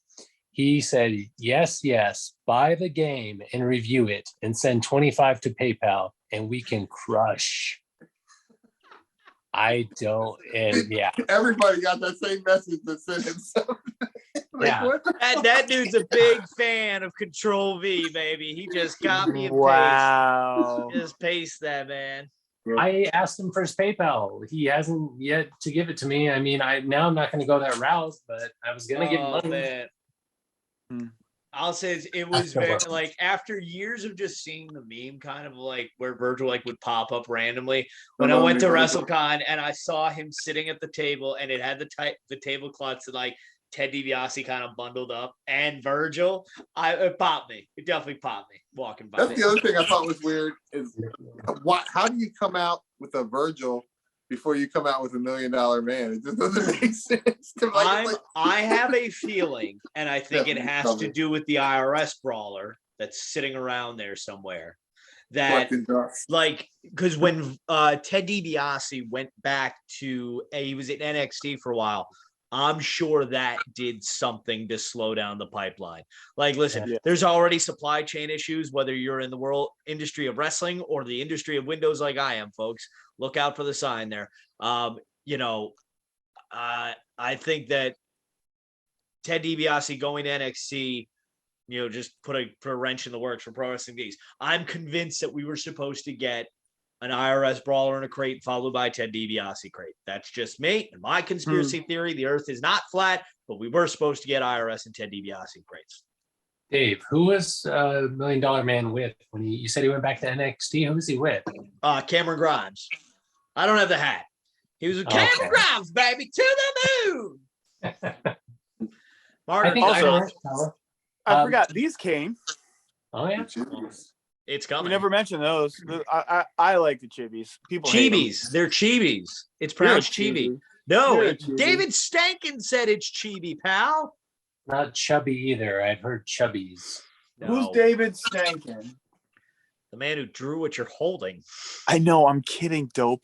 He said, yes, yes, buy the game and review it and send 25 to PayPal and we can crush. I don't, and yeah. Everybody got that same message that sent him something. Like, Yeah. what? That dude's a big fan of Control V, baby. He just copy and Wow. paste. Just paste that, man. I asked him for his PayPal. He hasn't yet to give it to me. I mean, I'm not going to go that route, but I was going to give him money. Man. I'll say it was very, like, after years of just seeing the meme kind of like where Virgil like would pop up randomly when I went to WrestleCon and I saw him sitting at the table and it had the tablecloths and like Ted DiBiase kind of bundled up and Virgil, it popped me. It definitely popped me walking by. That's the other thing I thought was weird is how do you come out with a Virgil before you come out with $1 Million Man? It just doesn't make sense. I have a feeling, and I think it has to do with the IRS brawler that's sitting around there somewhere. That, like, because when Ted DiBiase went back to, he was at NXT for a while, I'm sure that did something to slow down the pipeline. Like, listen, there's already supply chain issues, whether you're in the world industry of wrestling or the industry of windows like I am, folks. Look out for the sign there. You know, I think that Ted DiBiase going to NXT, you know, just put a wrench in the works for Pro Wrestling Days. I'm convinced that we were supposed to get an IRS brawler in a crate followed by Ted DiBiase crate. That's just me and my conspiracy theory. The earth is not flat, but we were supposed to get IRS and Ted DiBiase crates. Dave, who was $1 Million Man with when you said he went back to NXT? Who was he with? Cameron Grimes. I don't have the hat. He was with Cameron Grimes, baby, to the moon. Margaret, I forgot these came. Oh yeah, it's coming. We never mentioned those. I like the chibis. People hate chibis. They're chibis. It's pronounced chibi. No, David Stankin said it's chibi, pal. Not chubby either. I've heard chubbies. No. Who's David Stankin? The man who drew what you're holding. I know. I'm kidding. Dope.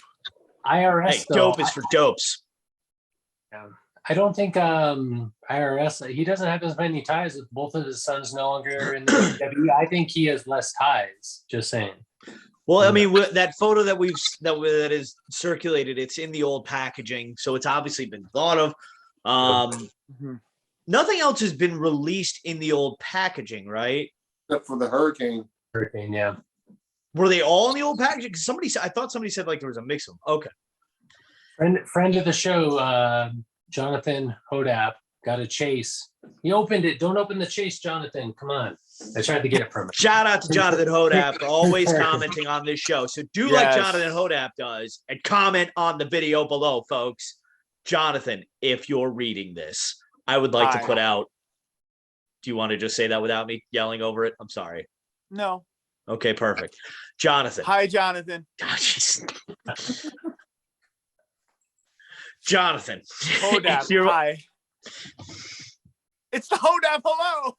IRS. Hey, dope is for dopes. Yeah. I don't think IRS. He doesn't have as many ties with both of his sons no longer in the WWE. I think he has less ties. Just saying. Well, I mean, that photo that is circulated, it's in the old packaging, so it's obviously been thought of. Nothing else has been released in the old packaging, right? Except for the Hurricane. Hurricane, yeah. Were they all in the old packaging? Because I thought somebody said like there was a mix of them. Okay. Friend of the show, Jonathan Hodap, got a chase. He opened it. Don't open the chase, Jonathan. Come on. I tried to get it from him. Shout out to Jonathan Hodap for always commenting on this show. So do like Jonathan Hodap does and comment on the video below, folks. Jonathan, if you're reading this, I would like to put out. Do you want to just say that without me yelling over it? I'm sorry. No. Okay, perfect. Jonathan. Hi, Jonathan. Oh, Jonathan. Hodap, hi. It's the Hodap, hello.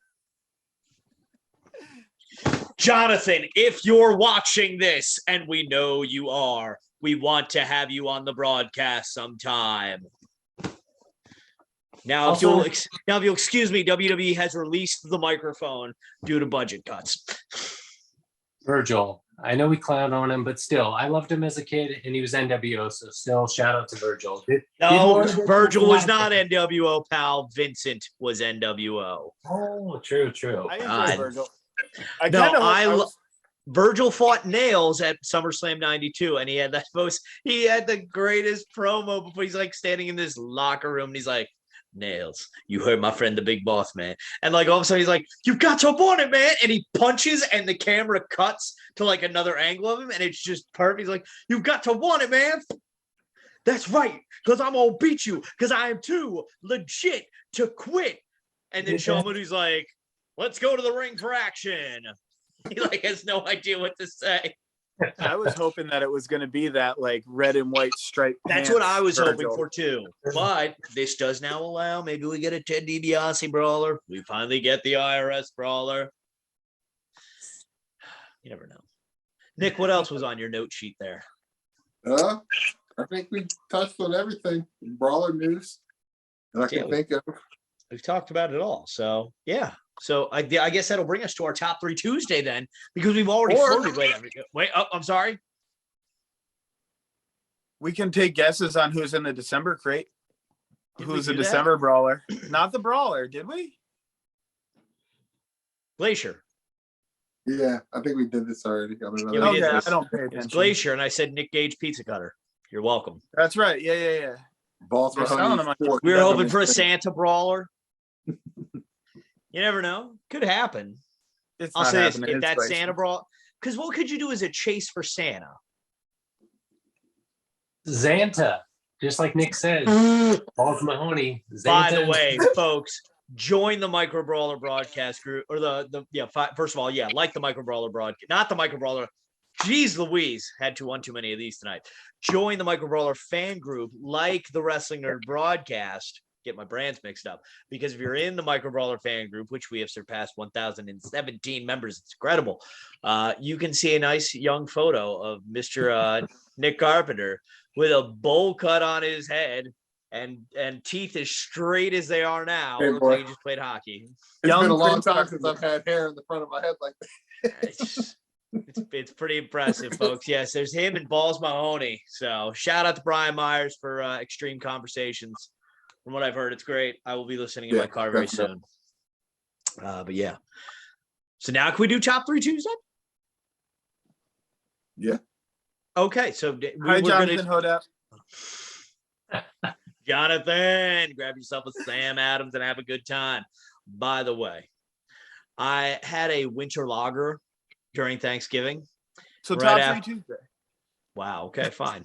Jonathan, if you're watching this, and we know you are, we want to have you on the broadcast sometime. Now, if you'll excuse me, WWE has released the microphone due to budget cuts. Virgil, I know we clown on him, but still, I loved him as a kid, and he was NWO, so still, shout out to Virgil. No, Virgil was not NWO, pal. Vincent was NWO. Oh, true. I enjoy Virgil. Virgil fought Nails at SummerSlam 92, and he had the greatest promo before he's like standing in this locker room, and he's like, Nails, you heard my friend the Big Boss Man, and like all of a sudden he's like, you got to want it, man, and he punches and the camera cuts to like another angle of him, and it's just perfect. He's like, you got to want it, man. That's right, because I'm gonna beat you, because I am too legit to quit. And then Showmanu's like, let's go to the ring for action. He like has no idea what to say. I was hoping that it was going to be that like red and white stripe. That's what I was hoping for too. But this does now allow, maybe we get a Ted DiBiase brawler. We finally get the IRS brawler. You never know. Nick, what else was on your note sheet there? I think we touched on everything. Brawler news that I can think of. We've talked about it all. So yeah. So I guess that'll bring us to our top 3 Tuesday then, because we've already floated. Wait. Oh, I'm sorry. We can take guesses on who's in the December crate. Who's the do that? December brawler? Not the brawler, did we? Glacier. Yeah, I think we did this already. Yeah, we did Okay, this. I don't pay It's attention. Glacier, and I said Nick Gage Pizza Cutter. You're welcome. That's right. Yeah. Balls They're selling them on- We were hoping for a Santa brawler. You never know. Could happen. It's I'll not say this, happening. if It's that Glacier. Santa brawl, because what could you do as a chase for Santa? Xanta, just like Nick says. Balls Mahoney. By Xanta. the way, folks, join the Micro Brawler broadcast group, or first of all, like the Micro Brawler broadcast, not the Micro Brawler. Jeez Louise, had one too many of these tonight. Join the Micro Brawler fan group, like the Wrestling NRD broadcast. Get my brands mixed up, because if you're in the Micro Brawler fan group, which we have surpassed 1,017 members, it's incredible. You can see a nice young photo of Mr. Nick Carpenter with a bowl cut on his head and teeth as straight as they are now. Hey, Looks boy. like he just played hockey. It's been a long Prince time Owen. since I've had hair in the front of my head like that. It's pretty impressive, folks. Yes, there's him and Balls Mahoney. So shout out to Brian Myers for Extreme Conversations. From what I've heard, it's great. I will be listening in my car very soon. But yeah. So now can we do top 3 Tuesday? Yeah. Okay, so Hi, Jonathan Hodap. Jonathan, grab yourself a Sam Adams and have a good time. By the way, I had a winter lager during Thanksgiving. So Right top 3 after- Tuesday. Wow. Okay, fine.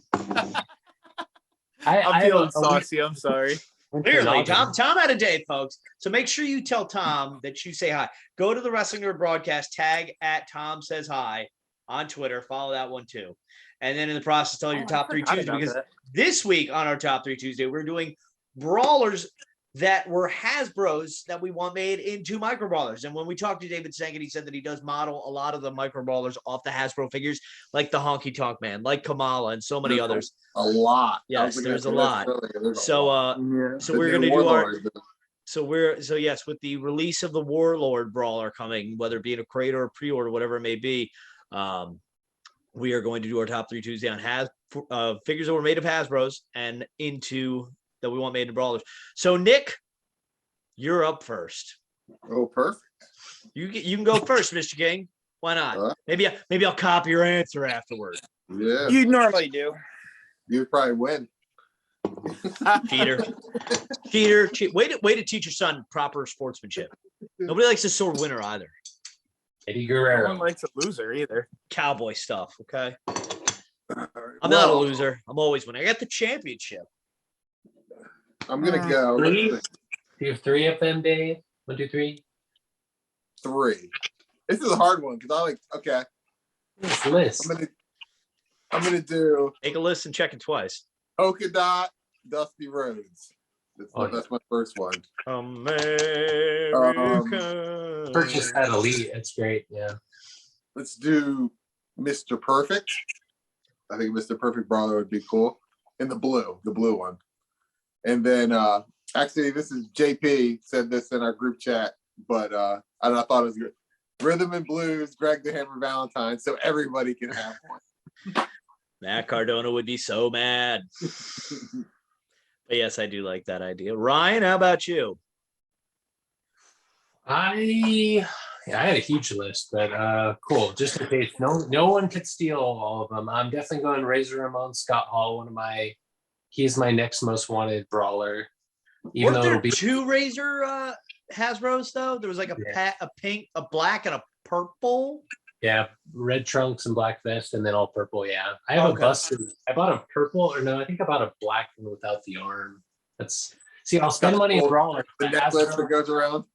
I'm feeling saucy. I'm sorry. Clearly, Tom had a day, folks. So make sure you tell Tom that you say hi. Go to the Wrestling NRD broadcast, tag at Tom Says Hi on Twitter. Follow that one too. And then in the process, tell your top 3 Tuesday, because this week on our top 3 Tuesday, we're doing brawlers that were Hasbro's that we want made into Micro Brawlers. And when we talked to David Sankett, he said that he does model a lot of the Micro Brawlers off the Hasbro figures, like the Honky Tonk Man, like Kamala, and so many others. A lot. Yes, there's a lot. So we're going to do our yes, with the release of the Warlord Brawler coming, whether it be in a crate or a pre-order, whatever it may be, we are going to do our top 3 Tuesday on figures that were made of Hasbro's and into that we want made in Brawlers. So Nick, you're up first. Oh, perfect. You can go first, Mr. King. Why not? Maybe I'll copy your answer afterward. Yeah. You normally do. You'd probably win. Cheater. Way to teach your son proper sportsmanship. Nobody likes a sore winner either. Eddie No Guerrero. one likes a loser either. Cowboy stuff. Okay. Right. I'm not a loser. I'm always winning. I got the championship. I'm gonna go. Three? Do you have 3 of them, Dave? 1, 2, 3. 3. This is a hard one because I like. Okay, This list. I'm gonna do Make a list and check it twice. Polka Dot Dusty Rhodes. That's my first one. America. Purchase that Elite. That's great. Yeah. Let's do Mr. Perfect. I think Mr. Perfect Brawler would be cool. In the blue one. And then actually this is JP said this in our group chat, but I thought it was good. Rhythm and Blues, Greg the Hammer Valentine, so everybody can have one. Matt Cardona would be so mad. But yes, I do like that idea. Ryan, how about you? I had a huge list, but cool. Just in case no one could steal all of them. I'm definitely going Razor Ramon Scott Hall. He's my next most wanted brawler. Even though it'll be 2 Razor Hasbro's though. There was like a pink, a black, and a purple. Yeah, red trunks and black vest, and then all purple. Yeah, I have a busted. I bought a purple, or no, I think I bought a black one without the arm. I'll spend money on brawler. The necklace that goes around.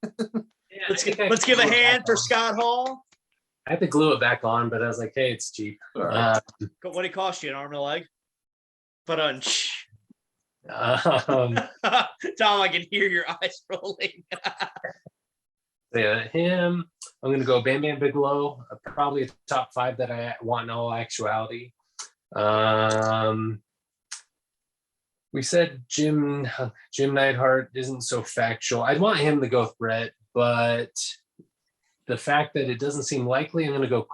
Yeah, Let's give a hand for Scott Hall. I had to glue it back on, but I was like, hey, it's cheap. Right. What did it cost you? An arm and a leg? But Um, Tom, I can hear your eyes rolling. yeah, him. I'm gonna go Bam Bam Bigelow. Probably a top 5 that I want in all actuality. We said Jim Neidhart isn't so factual. I'd want him to go with Brett, but the fact that it doesn't seem likely, I'm going to go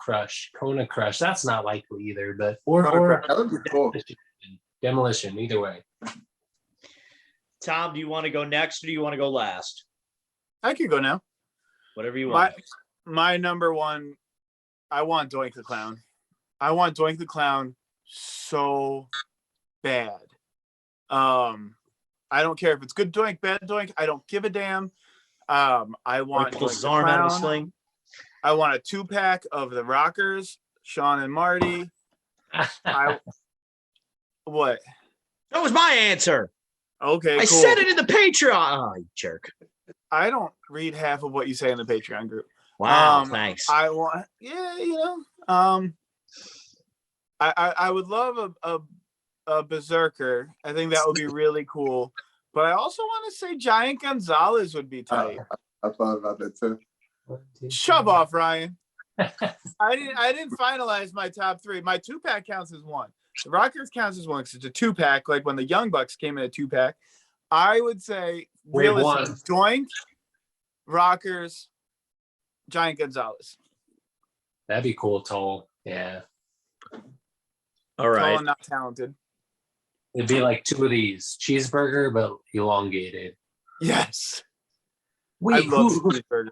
Kona Crush. That's not likely either, but or That would be cool. Demolition, either way. Tom, do you want to go next or do you want to go last? I could go now. Whatever you want. My number one, I want Doink the Clown. I want Doink the Clown so bad. I don't care if it's good Doink, bad Doink. I don't give a damn. I want pull his arm out of a sling. I want a 2-pack of the Rockers, Sean and Marty. What? That was my answer. Okay, I cool. said it in the Patreon. Oh, you jerk. I don't read half of what you say in the Patreon group. Wow, thanks. I want, I would love a Berserker. I think that would be really cool. But I also want to say Giant Gonzalez would be tight. I thought about that too. Shove off, Ryan. I didn't finalize my top 3. My 2-pack counts as 1. The Rockers counts as 1 because it's a 2-pack, like when the Young Bucks came in a 2-pack. I would say Doink, Rockers, Giant Gonzalez. That'd be cool, tall. Yeah. All right. Tall and not talented. It'd be like 2 of these. Cheeseburger, but elongated. Yes. Wait, I love cheeseburger.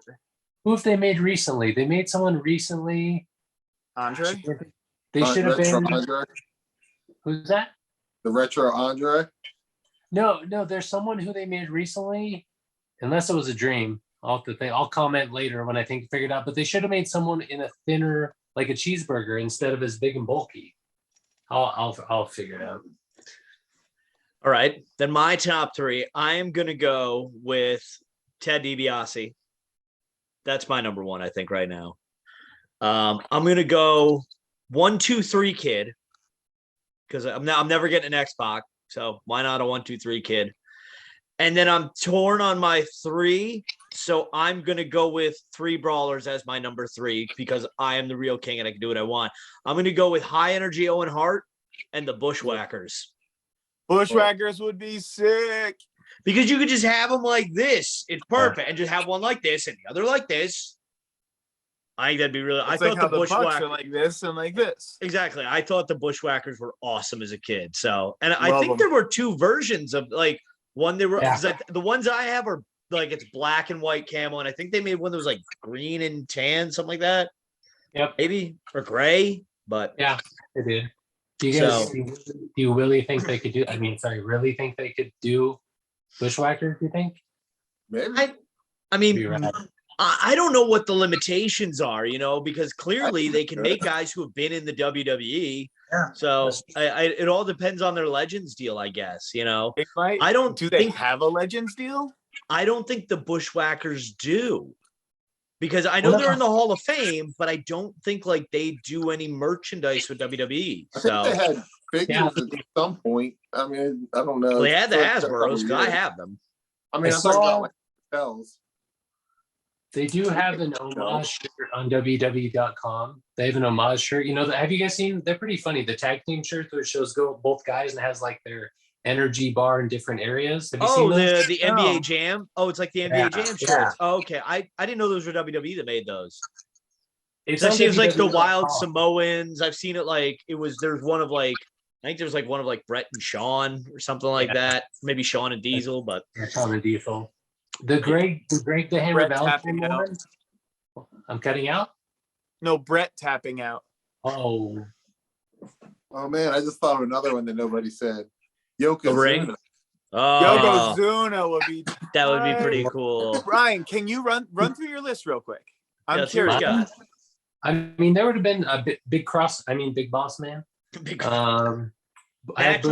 Who have they made recently? They made someone recently. Andre? They should have been. Andre? Who's that? The Retro Andre? No, there's someone who they made recently. Unless it was a dream. I'll have to think. I'll comment later when I think figured out. But they should have made someone in a thinner, like a cheeseburger, instead of as big and bulky. I'll figure it out. All right. Then my top 3, I am going to go with Ted DiBiase. That's my number 1, I think, right now. I'm going to go 1, 2, 3 Kid because I'm never getting an X-Pac. So why not a 1, 2, 3 Kid? And then I'm torn on my 3. So I'm going to go with 3 Brawlers as my number 3 because I am the real king and I can do what I want. I'm going to go with High Energy Owen Hart and the Bushwhackers. Bushwhackers would be sick. Because you could just have them like this. It's perfect. And just have one like this and the other like this. I think that'd be really. I thought the Bushwhackers are like this and like this. Exactly. I thought the Bushwhackers were awesome as a kid. So, and I think there were 2 versions of like one. They were the ones I have are like it's black and white camo, and I think they made one that was like green and tan, something like that. Yep. Maybe or gray, but yeah, they did. Do you guys? Do you really think they could do? I mean, sorry, really think they could do Bushwhackers? Do you think? Maybe. I mean. I don't know what the limitations are, because clearly they can make guys who have been in the WWE. Yeah, so it all depends on their Legends deal, I guess. I don't. Do they have a Legends deal? I don't think the Bushwhackers do, because I know they're in the Hall of Fame, but I don't think like they do any merchandise with WWE. I think they had figures at some point. I mean, I don't know. Well, they had the Hasbro's because I have them. I mean, I saw like Tells. They do have an homage shirt on www.com. They have an homage shirt. Have you guys seen? They're pretty funny. The tag team shirt where it shows both guys and has like their energy bar in different areas. Have you seen those? the NBA Jam. Oh, it's like the NBA Jam shirts. Yeah. Oh, okay. I didn't know those were WWE that made those. It seems like the Wild Samoans. I've seen it like there's one of like I think there's like one of like Brett and Sean or something like that. Maybe Sean and Diesel, but Sean and Diesel. The Greg the Hammer Valentine one. I'm cutting out. No, Brett tapping out. Oh man, I just thought of another one that nobody said. Yokozuna. Oh, Yokozuna would be. That would be pretty cool. Ryan, can you run through your list real quick? I'm curious. I mean, there would have been a Big Boss Man. Natural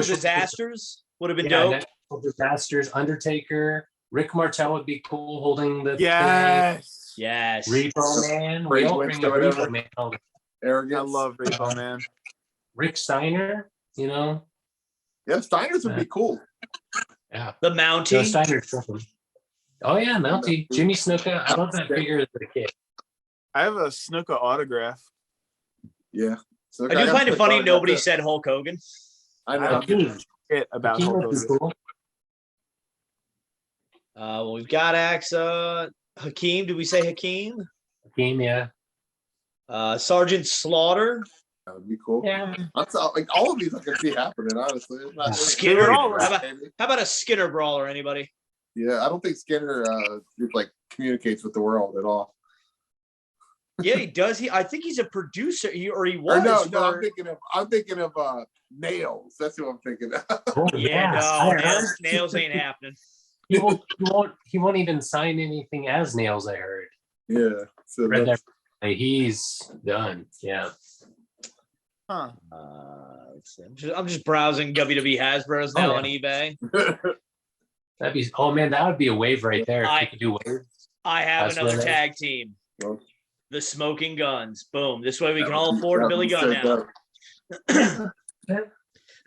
Disasters would have been dope. Natural Disasters, Undertaker. Rick Martel would be cool holding the yes. Repo Man. We all bring a Repo Man. Arrogance. I love Repo Man. Rick Steiner, Yeah, Steiner's would be cool. Yeah. The Mountie. Steiner's triple. Oh yeah, Mountie. Jimmy Snuka. I love that figure as a kid. I have a Snuka autograph. Yeah. I do find it funny nobody said Hulk Hogan. I know. shit about Hakeem Hulk would be Hogan. cool. Well, we've got Hakeem. Did we say Hakeem? Hakeem, yeah. Sergeant Slaughter. That would be cool. Yeah. Like all of these I can see happening, honestly. It's not- Skinner. They're all How about a Skinner brawler? Anybody? Yeah, I don't think Skinner like communicates with the world at all. Yeah, he does. I think he's a producer. He was. Or no, for- I'm thinking of Nails. That's who I'm thinking of. Oh, Yeah, yes. no, I heard. nails ain't happening. He won't even sign anything as Nails, I heard. Yeah. So Read that's- that. He's done. Yeah. Huh. Let's see. I'm just browsing WWE Hasbro's now on eBay. That'd be, oh man, that would be a wave right there. If you could do waves. I have That's another what it is. tag team. Well, The Smoking Guns. Boom. This way we can all that afford a would Billy be Gunn so now.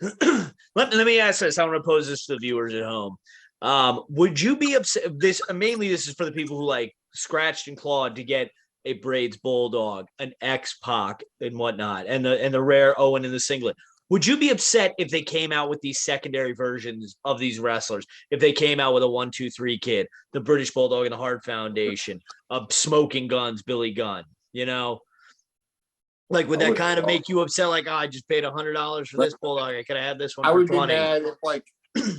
dope. Let me ask this. I want to pose this to the viewers at home. Would you be upset? This is for the people who like scratched and clawed to get a Braids Bulldog, an X-Pac and whatnot, and the rare Owen in the singlet. Would you be upset if they came out with these secondary versions of these wrestlers? If they came out with a 1, 2, 3 kid, the British Bulldog and the Hart Foundation, Smoking Guns, Billy Gunn, you know? Like, would that kind of make you upset? Like, oh, I just paid $100 for this Bulldog. I could have had this one I for would 20. be mad if like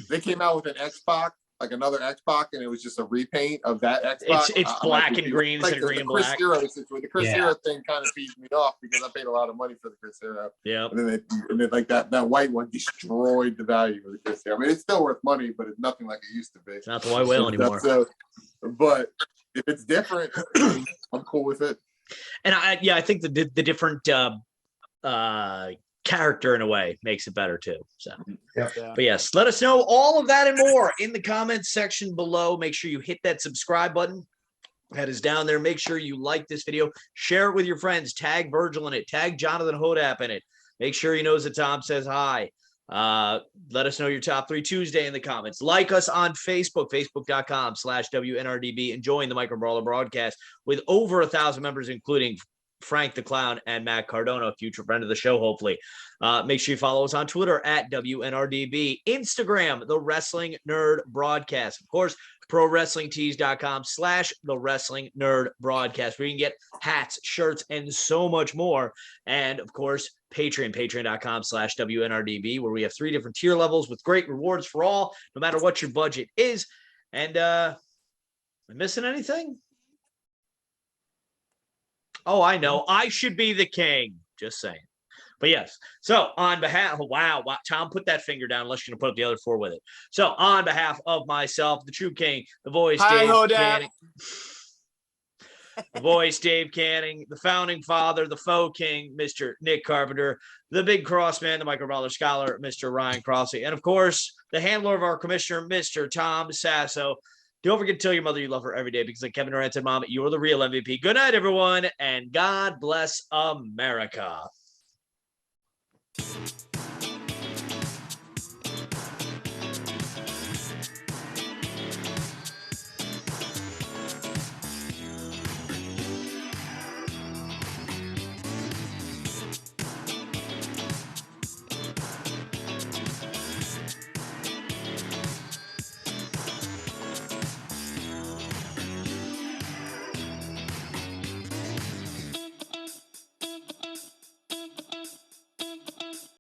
they came out with an X-Pac, like another X-Pac, and it was just a repaint of that X-Pac. It's black and green instead of green and black. The Chris Hero thing kind of feeds me off because I paid a lot of money for the Chris Hero. Yeah. And then like that white one destroyed the value of the Chris Hero. I mean, it's still worth money, but it's nothing like it used to be. It's not the white whale anymore. So, but if it's different, I'm cool with it. And I think the different character in a way makes it better too. So, Yeah. but yes, let us know all of that and more in the comments section below. Make sure you hit that subscribe button. That is down there. Make sure you like this video, share it with your friends, tag Virgil in it, tag Jonathan Hodap in it. Make sure he knows that Tom says hi. Let us know your top 3 Tuesday in the comments. Like us on Facebook, facebook.com/WNRDB, and join the Micro Brawler broadcast with over 1,000 members, including Frank the Clown and Matt Cardona, a future friend of the show, hopefully. Make sure you follow us on Twitter at WNRDB, Instagram, the Wrestling Nerd Broadcast. Of course, ProWrestlingTees.com/the Wrestling Nerd Broadcast, where you can get hats, shirts, and so much more. And of course, patreon.com/WNRDB, where we have 3 different tier levels with great rewards for all, no matter what your budget is. And am I missing anything? Oh, I know. I should be the king. Just saying. But yes. So on behalf, wow, Tom, put that finger down unless you're going to put up the other 4 with it. So on behalf of myself, the true king, the voice, Hi, Dave Hodap. Canning, the voice, Dave Canning, the founding father, the faux king, Mr. Nick Carpenter, the big crossman, the Micro Brawler scholar, Mr. Ryan Crossley, and of course, the handler of our commissioner, Mr. Tom Sasso. Don't forget to tell your mother you love her every day because like Kevin Durant said, Mom, you're the real MVP. Good night, everyone, and God bless America.